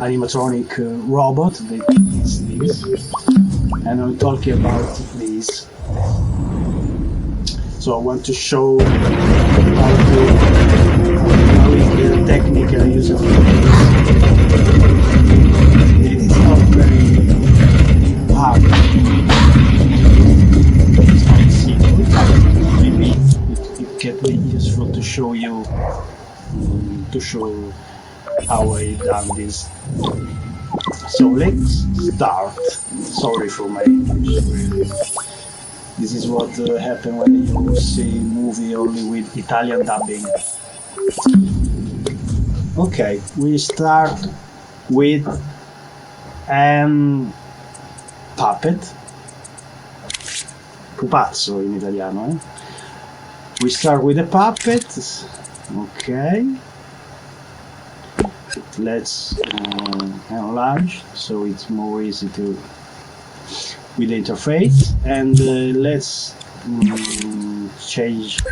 animatronic robot that is this, and I'm talking about this. So I want to show how is the technique I use of this. It is not very hard. It's quite simple. Maybe it can be useful to show you, how I done this. So let's start. Sorry for my English, really. This is what happens when you see movie only with Italian dubbing. Okay, we start with puppet, pupazzo in italiano. We start with a puppet. Okay. Let's enlarge so it's more easy to with the interface, and let's change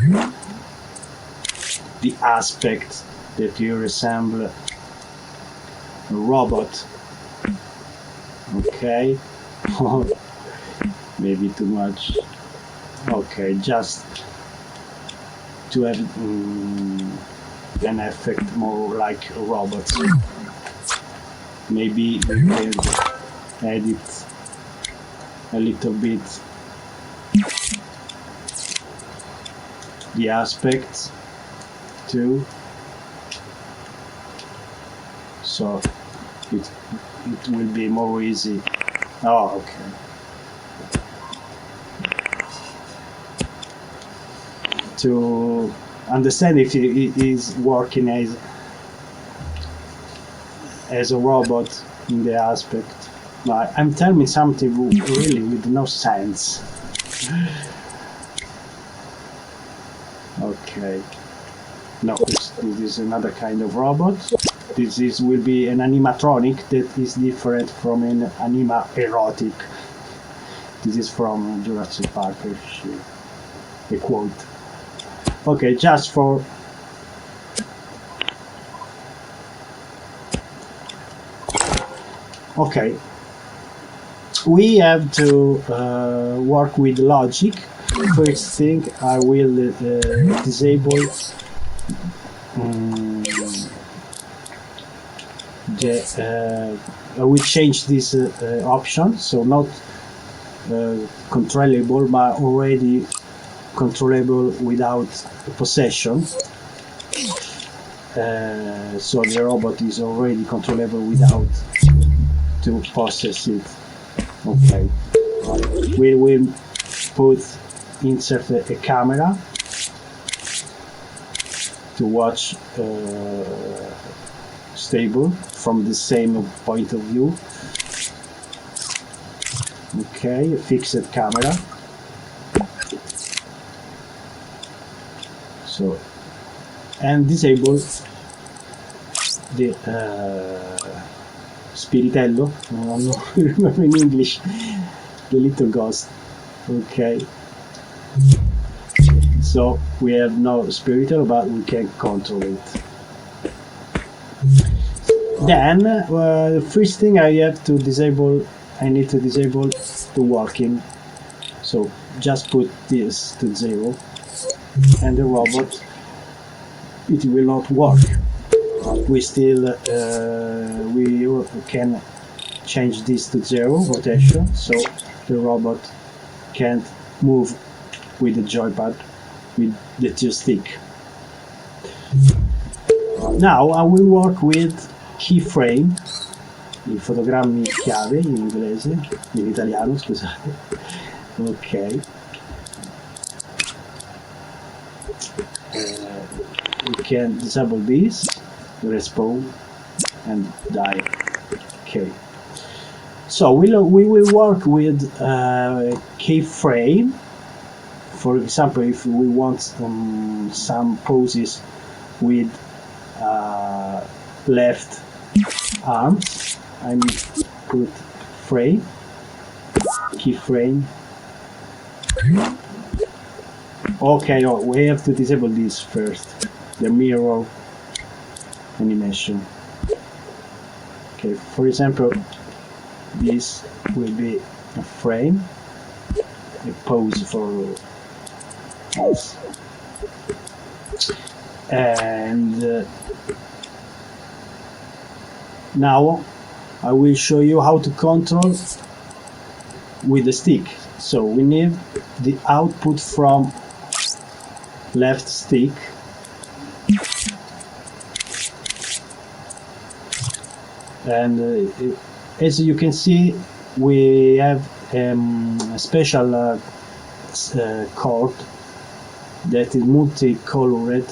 the aspect that you resemble a robot. Okay. Maybe too much. Okay, just to have an effect more like a robot. Maybe we can edit a little bit the aspects too, so it will be more easy. Oh, okay. To understand if it is working as a robot in the aspect. No, I'm telling something really with no sense. Okay. No, this is another kind of robot. This will be an animatronic that is different from an anima erotic. This is from Jurassic Park, a quote. Okay, just for okay, we have to work with logic. First thing, I will disable I will change this option, so not controllable, but already controllable without possession. So the robot is already controllable without to possess it. Okay, we will insert a camera to watch stable from the same point of view. Okay, a fixed camera. So, and disable the spiritello, I don't remember in English, the little ghost. Okay, so we have no spiritello, but we can control it. Then the first thing I need to disable the working. So just put this to 0, and the robot, it will not work. We still we can change this to 0 rotation, so the robot can't move with the joypad with the joystick. Now I will work with keyframe, i fotogrammi chiave in inglese, in italiano, scusate. Ok. We can disable this, respawn, and die. Okay. So we will work with keyframe. For example, if we want some poses with left arms, I put frame, keyframe. Okay, oh, we have to disable this first, the mirror animation. Okay, for example, this will be a frame, a pose for this, and now I will show you how to control with the stick. So we need the output from left stick, and as you can see, we have a special cord that is multicolor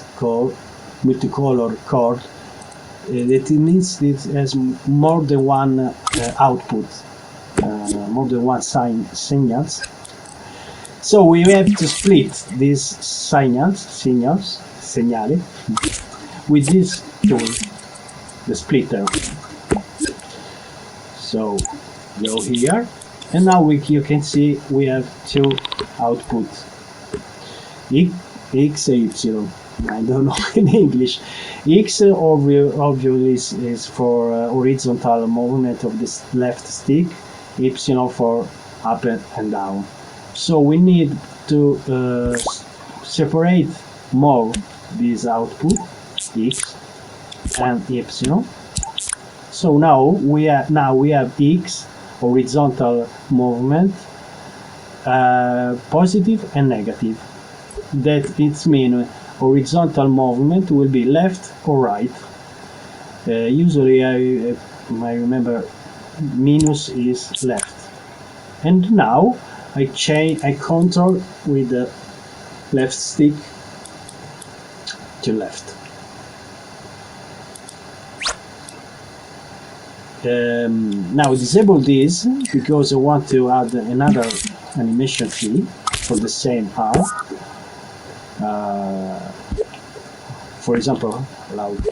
cord. That means it has more than one output, more than one signals. So we have to split these signals with this tool, the splitter. So go here, and now you can see we have two outputs, X and Y. I don't know in English. X obviously is for horizontal movement of this left stick, Y for up and down. So we need to separate more this output, X and Y. So now we have X, horizontal movement, positive and negative. That it means horizontal movement will be left or right. Usually I remember minus is left. And now I control with the left stick to left. Now disable this because I want to add another animation key for the same arm. For example,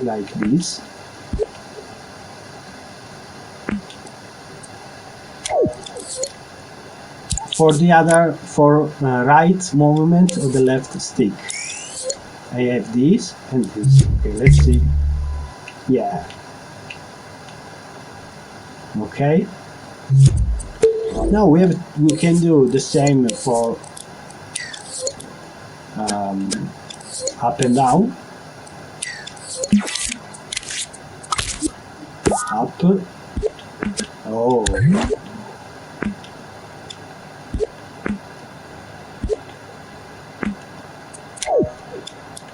like this. For right movement of the left stick, I have this and this. Okay, let's see. Yeah. Okay. Now we can do the same for up and down. Up. Oh.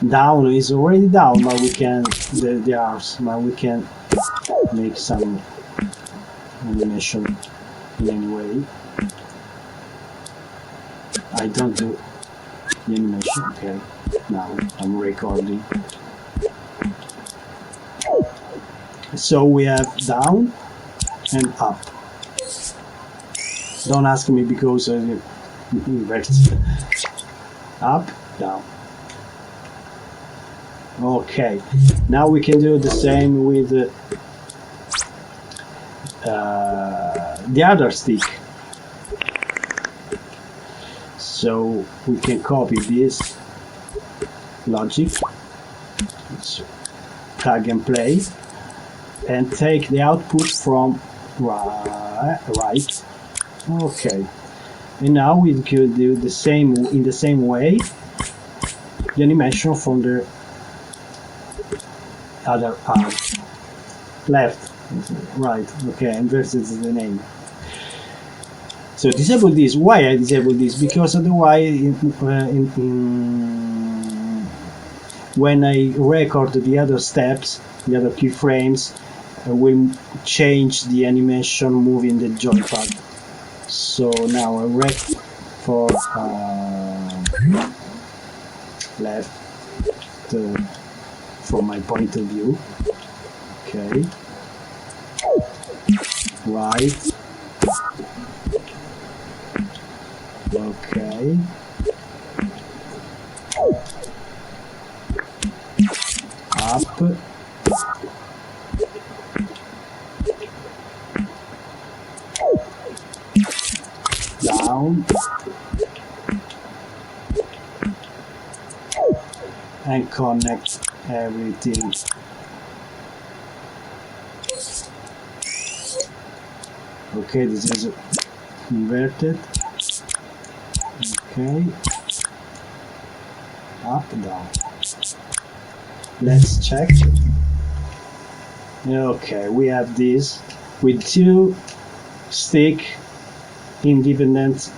Down is already down, but we can the arms, but we can make some animation in any way. I don't do the animation. Okay, now I'm recording. So we have down and up. Don't ask me because up, down. Okay, now we can do the same with the other stick. So we can copy this logic, plug and play, and take the output from right. Okay, and now we could do the same in the same way the animation from the other arm. Left, right, okay, inverted the name. So disable this. Why I disable this? Because otherwise when I record the other steps, the other keyframes, will change the animation moving the joypad. So now I rec for left from my point of view. Okay. Right. Okay. Up. Down. And connect everything. Okay, this is inverted. Okay, up, down. Let's check. Okay, we have this with two stick independent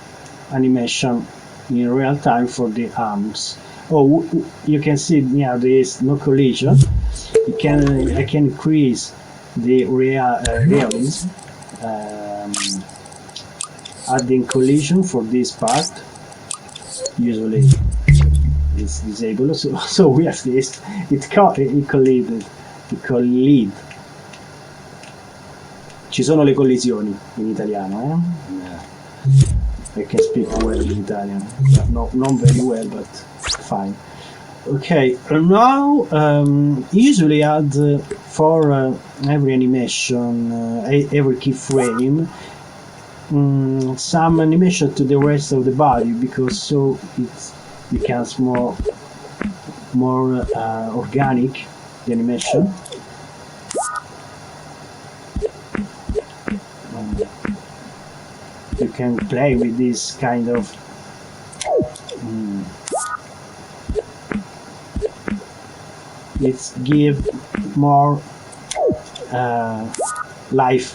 animation in real time for the arms. Oh, you can see there is no collision. I can increase the realism, adding collision for this part. Usually it's disabled, so we have this. It collide. Ci sono le collisioni in italiano, I can speak well in Italian. No, not very well, but fine. Okay, now usually add for every animation, every keyframe, some animation to the rest of the body, because so it becomes more organic, the animation. You can play with this kind of it gives more life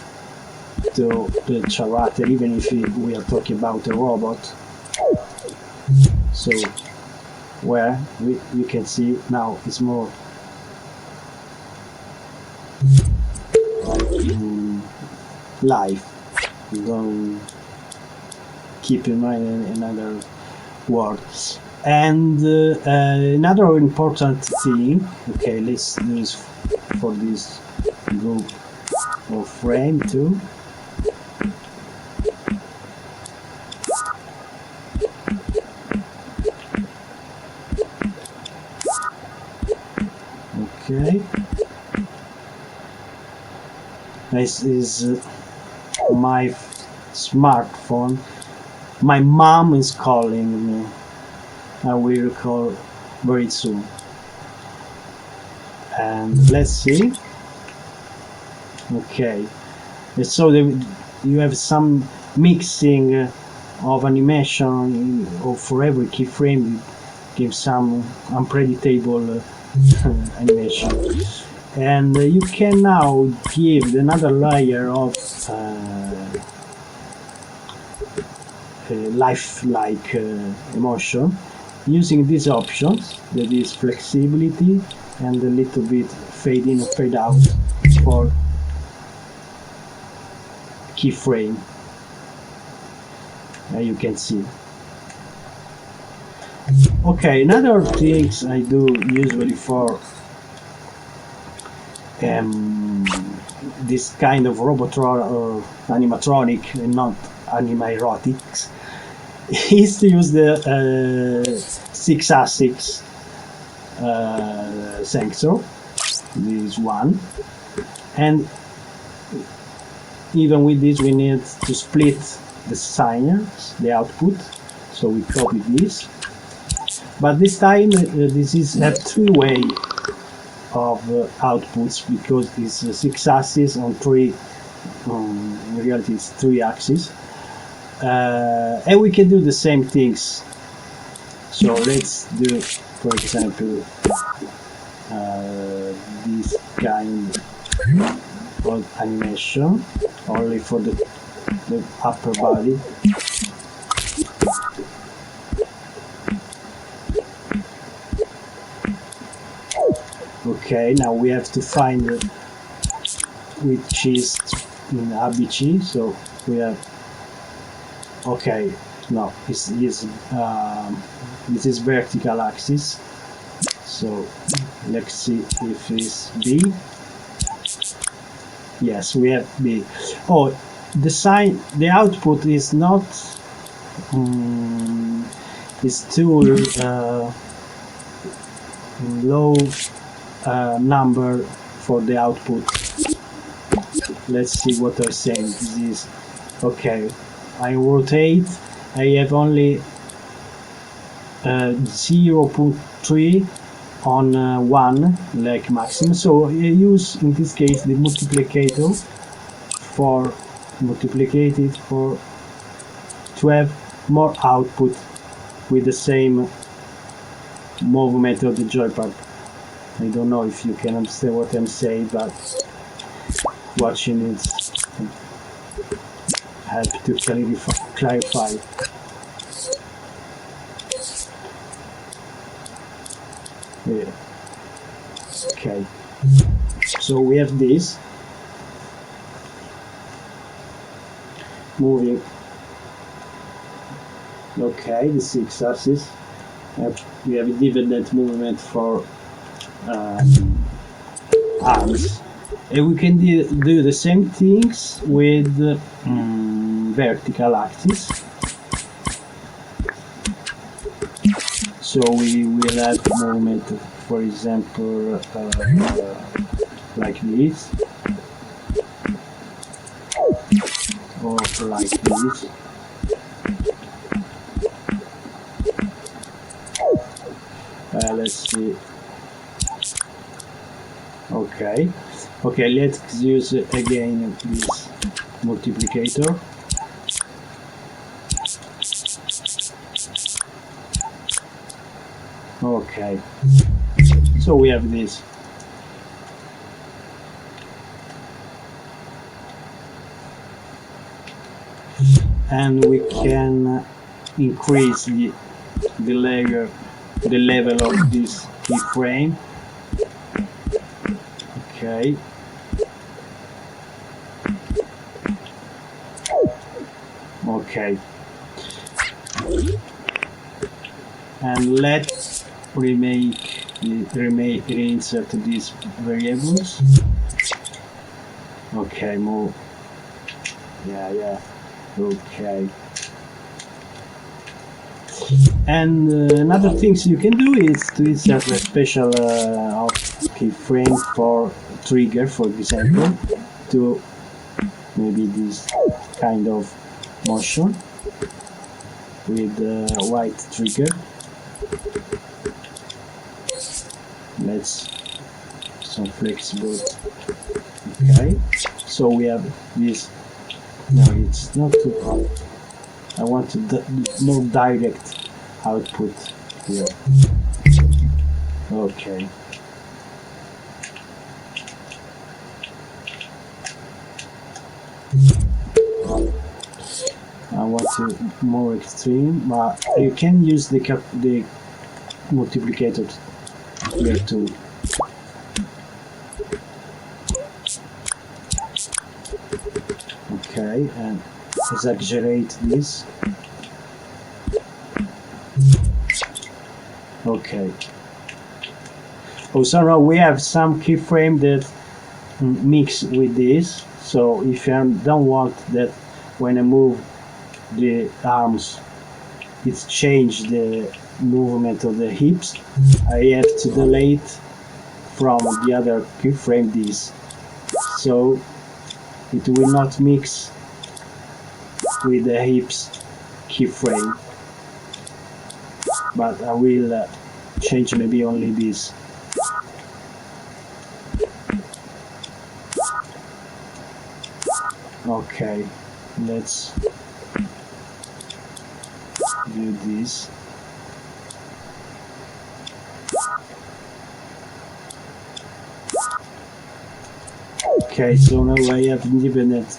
to the character, even if we are talking about a robot. So where you can see now it's more life. Don't keep in mind another words. And another important thing, okay, let's do this for this group of frame too. Okay, this is my smartphone. My mom is calling me. I will call very soon. And let's see. Okay, so you have some mixing of animation for every keyframe. You give some unpredictable animation, and you can now give another layer of lifelike emotion using these options, that is flexibility and a little bit fade in, fade out for keyframe. You can see. Okay, another things I do usually for this kind of or animatronic and not animaerotics is to use the 6-axis sensor, this one, and even with this we need to split the signals, the output, so we copy this, but this time this is a two-way of outputs, because it's 6 axes on 3, in reality it's 3 axes, and we can do the same things. So let's do, for example, this kind of animation only for the upper body. Okay, now we have to find which is in ABC, so we have, okay, no, this is vertical axis, so let's see if it's B. Yes, we have B. Oh, the output is not is too low number for the output. Let's see what they're saying. This is okay. I rotate. I have only 0.3 on 1 like maximum. So I use in this case the multiplicator for multiplicate it for to have more output with the same movement of the joypad. I don't know if you can understand what I'm saying, but watching it help to clarify. Yeah. Okay, so we have this moving. Okay, the 6 axis. We have a dependent movement for arms, and we can do the same things with vertical axis. So we will have movement, for example, like this, or like this. Let's see. Okay, let's use again this multiplicator. Okay, so we have this. And we can increase the level of this keyframe. Okay. Okay. And let's reinsert these variables. Okay, move. Yeah. Okay. And another things you can do is to insert a special keyframe for trigger, for example, to maybe this kind of motion with white trigger. Let's some flexible. Okay, so we have this. No, it's not too hard. I want to more direct output here. Okay. I want to more extreme, but you can use the multiplicator here too. Okay, and exaggerate this. Okay. Also, now we have some keyframe that mix with this. So if you don't want that when I move the arms, it's change the movement of the hips, I have to delete from the other keyframe this. So it will not mix with the hips keyframe, but I will change maybe only this. Okay, let's do this. Okay, so now I have independent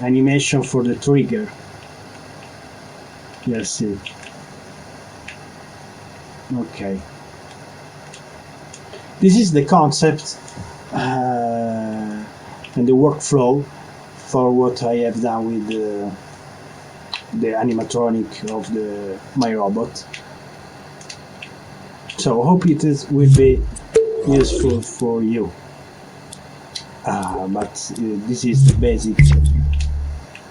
animation for the trigger. Let's see. Okay. This is the concept and the workflow for what I have done with the animatronic of my robot. So I hope it will be useful for you. But this is the basic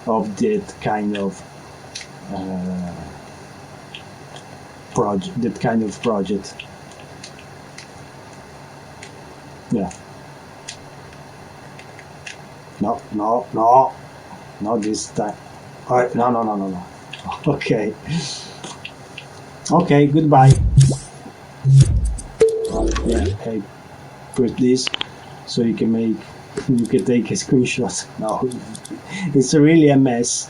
of that kind of project. Yeah. No, not this time. No. Okay. Okay, goodbye. Yeah, I put this so you can make You can take a screenshot. No, it's really a mess.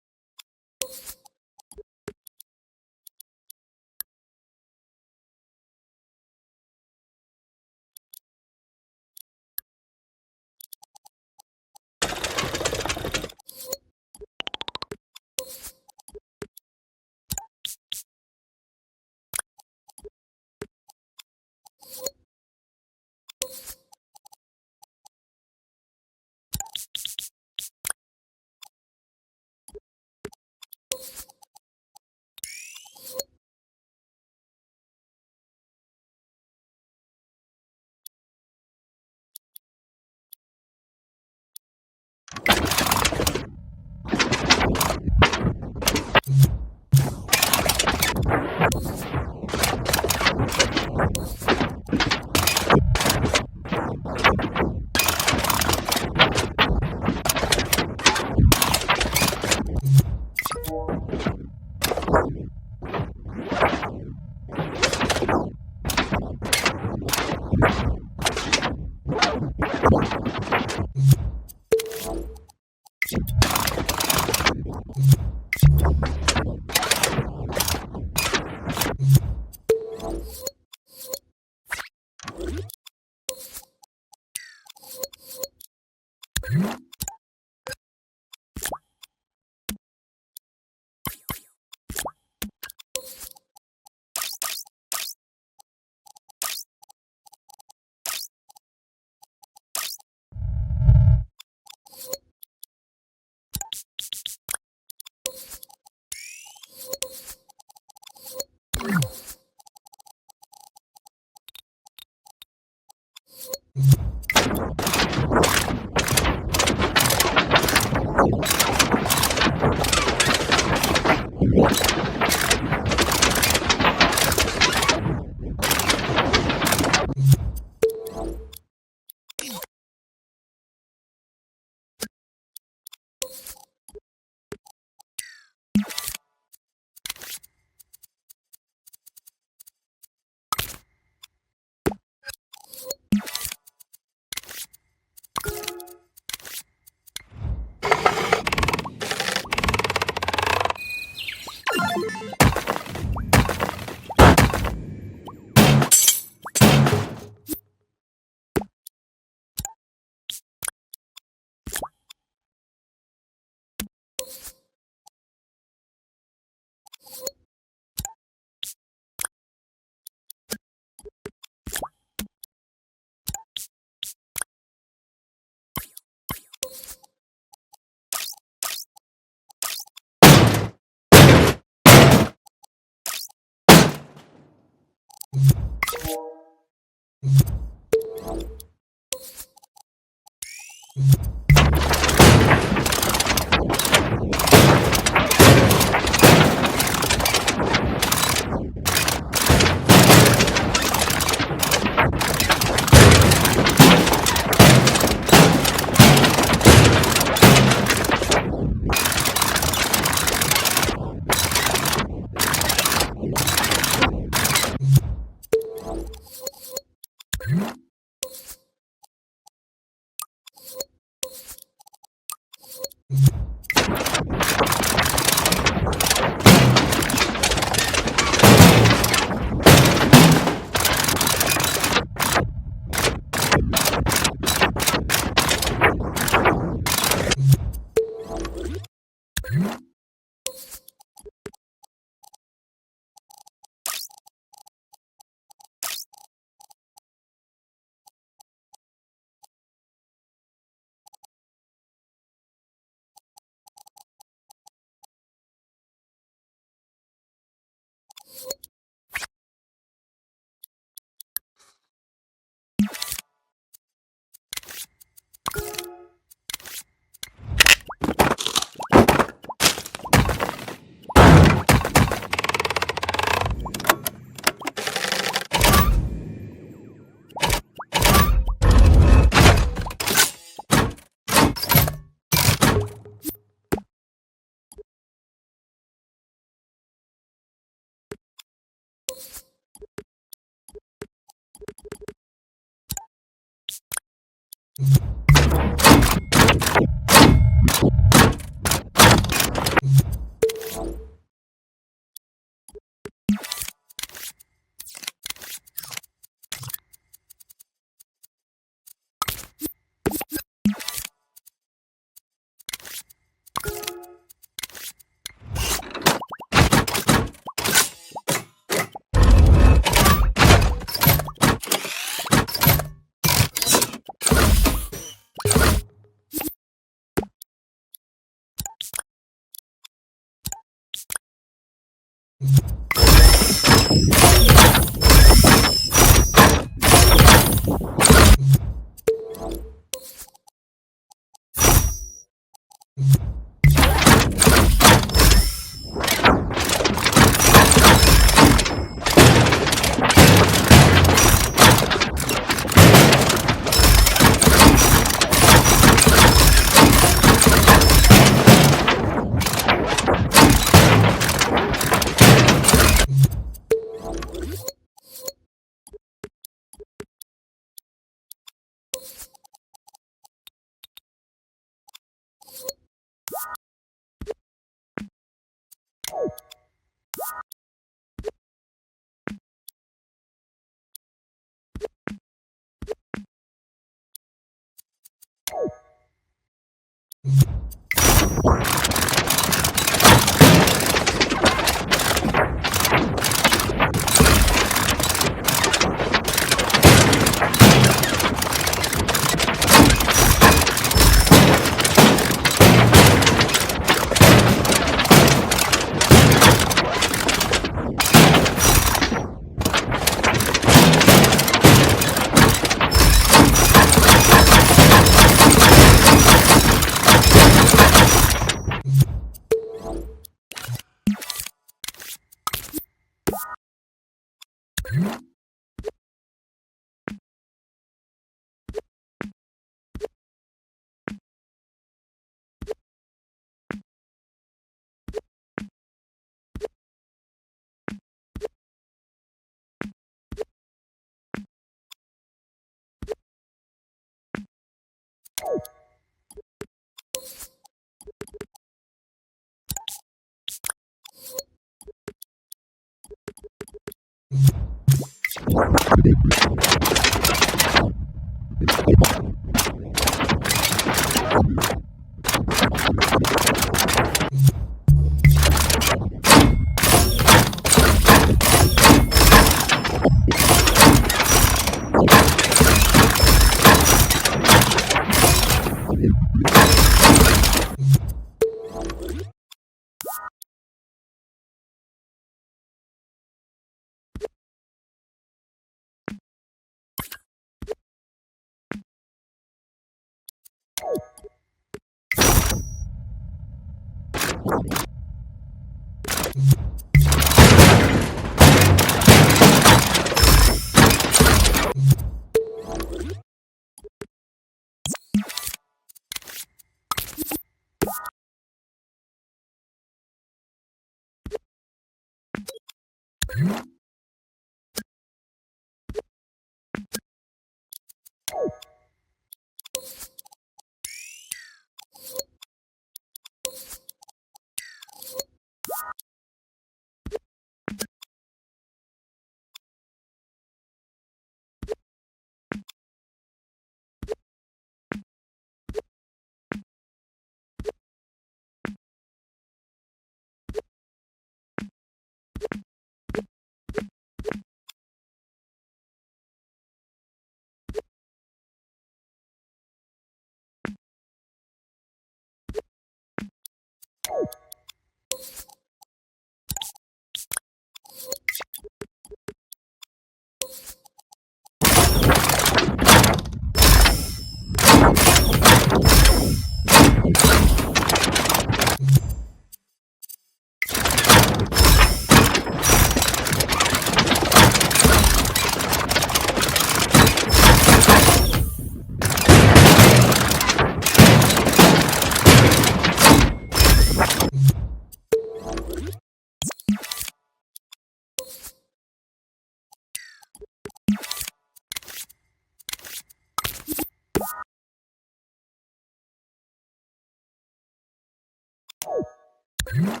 You